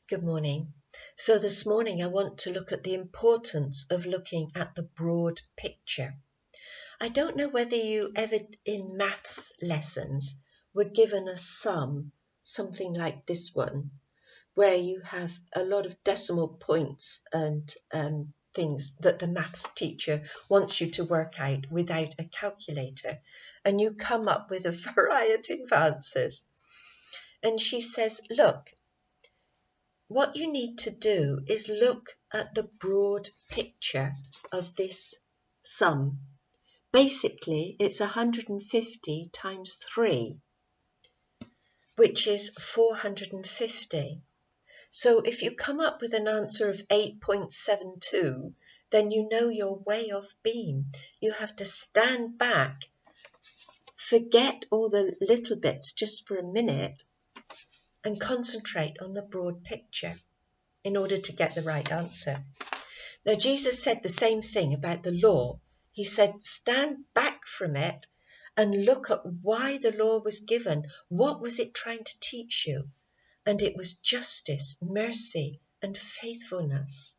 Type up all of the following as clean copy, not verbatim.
Good morning. So this morning I want to look at the importance of looking at the broad picture. I don't know whether you ever in maths lessons were given a sum, something like this one, where you have a lot of decimal points and things that the maths teacher wants you to work out without a calculator, and you come up with a variety of answers. And she says, look, what you need to do is look at the broad picture of this sum. Basically, it's 150 times 3, which is 450. So if you come up with an answer of 8.72, then you know you're way off beam. You have to stand back, forget all the little bits just for a minute, and concentrate on the broad picture in order to get the right answer. Now, Jesus said the same thing about the law. He said, stand back from it and look at why the law was given. What was it trying to teach you? And it was justice, mercy, and faithfulness.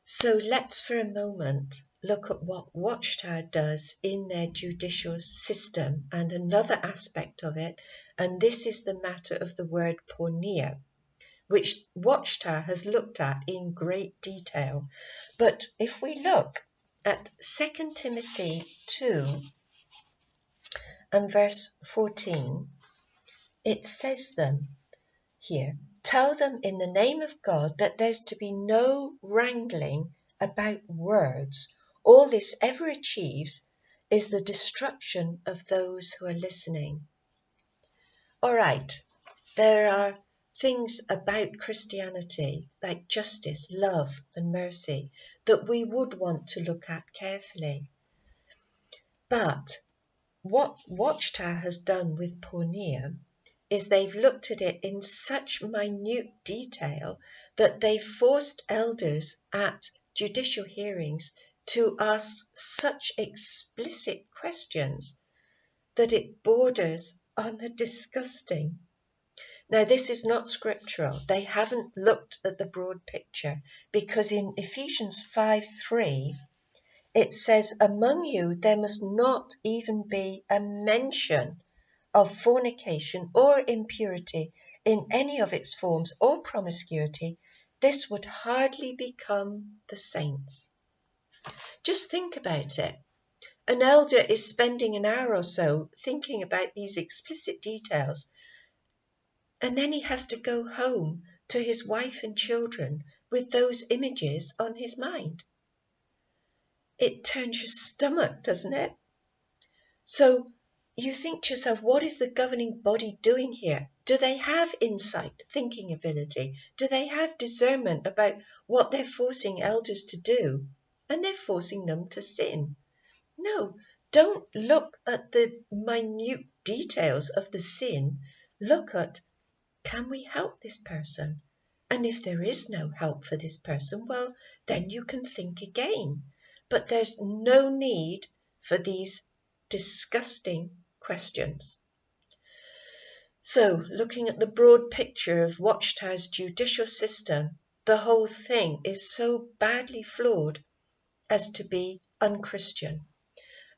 So let's for a moment look at what Watchtower does in their judicial system and another aspect of it. And this is the matter of the word pornea, which Watchtower has looked at in great detail. But if we look at 2 Timothy 2 and verse 14, it says them here, tell them in the name of God that there's to be no wrangling about words. All this ever achieves is the destruction of those who are listening. All right, there are things about Christianity like justice, love and mercy that we would want to look at carefully. But what Watchtower has done with pornea is they've looked at it in such minute detail that they've forced elders at judicial hearings to ask such explicit questions that it borders on the disgusting. Now, this is not scriptural. They haven't looked at the broad picture because in Ephesians 5:3, it says, among you there must not even be a mention of fornication or impurity in any of its forms or promiscuity. This would hardly become the saints. Just think about it. An elder is spending an hour or so thinking about these explicit details, and then he has to go home to his wife and children with those images on his mind. It turns your stomach, doesn't it? So you think to yourself, what is the governing body doing here? Do they have insight, thinking ability? Do they have discernment about what they're forcing elders to do? And they're forcing them to sin. No, don't look at the minute details of the sin. Look at, can we help this person? And if there is no help for this person, well, then you can think again. But there's no need for these disgusting questions. So, looking at the broad picture of Watchtower's judicial system, the whole thing is so badly flawed as to be unchristian.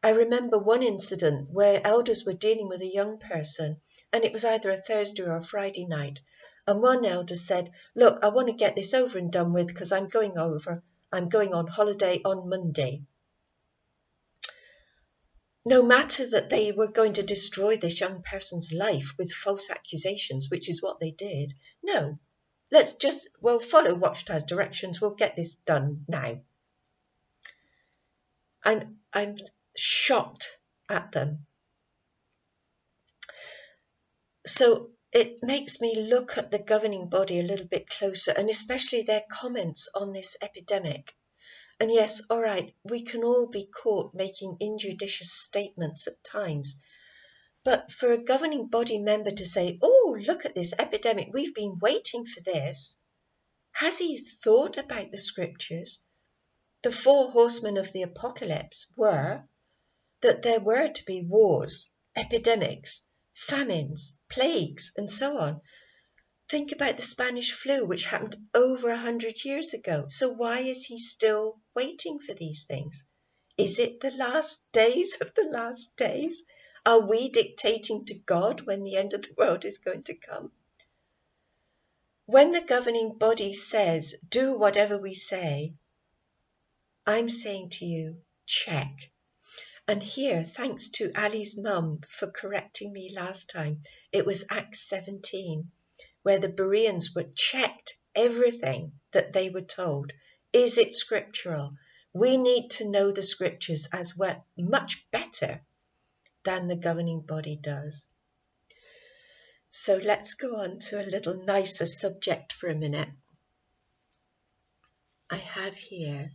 I remember one incident where elders were dealing with a young person, and it was either a Thursday or a Friday night. And one elder said, look, I want to get this over and done with because I'm going on holiday on Monday. No matter that they were going to destroy this young person's life with false accusations, which is what they did. No, let's just, follow Watchtower's directions. We'll get this done now. I'm shocked at them. So it makes me look at the governing body a little bit closer, and especially their comments on this epidemic. And yes, all right, we can all be caught making injudicious statements at times. But for a governing body member to say, oh, look at this epidemic, we've been waiting for this. Has he thought about the scriptures? The 4 horsemen of the apocalypse were that there were to be wars, epidemics, famines, plagues, and so on. Think about the Spanish flu, which happened over 100 years ago. So why is he still waiting for these things? Is it the last days of the last days? Are we dictating to God when the end of the world is going to come? When the governing body says, do whatever we say, I'm saying to you, check. And here, thanks to Ali's mum for correcting me last time, it was Acts 17, where the Bereans were checked everything that they were told. Is it scriptural? We need to know the scriptures as well, much better than the governing body does. So let's go on to a little nicer subject for a minute. I have here,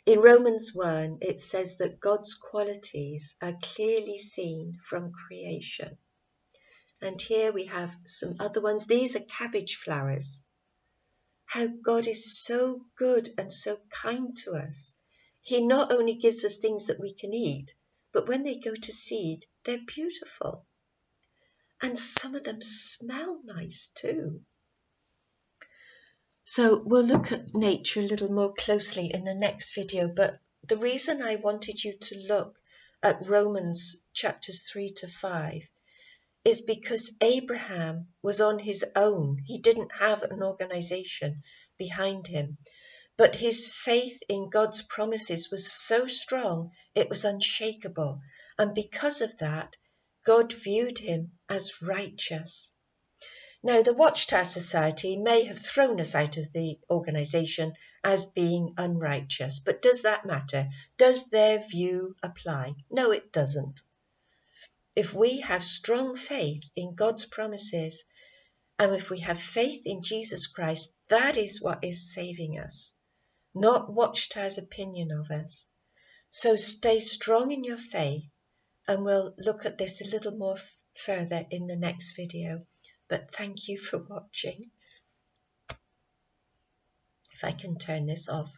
in Romans 1, it says that God's qualities are clearly seen from creation. And here we have some other ones. These are cabbage flowers. How God is so good and so kind to us. He not only gives us things that we can eat, but when they go to seed, they're beautiful. And some of them smell nice too. So we'll look at nature a little more closely in the next video, but the reason I wanted you to look at Romans chapters 3 to 5 is because Abraham was on his own. He didn't have an organization behind him, but his faith in God's promises was so strong, it was unshakable. And because of that, God viewed him as righteous. Now, the Watchtower Society may have thrown us out of the organisation as being unrighteous, but does that matter? Does their view apply? No, it doesn't. If we have strong faith in God's promises, and if we have faith in Jesus Christ, that is what is saving us, not Watchtower's opinion of us. So stay strong in your faith, and we'll look at this a little more further in the next video. But thank you for watching. If I can turn this off.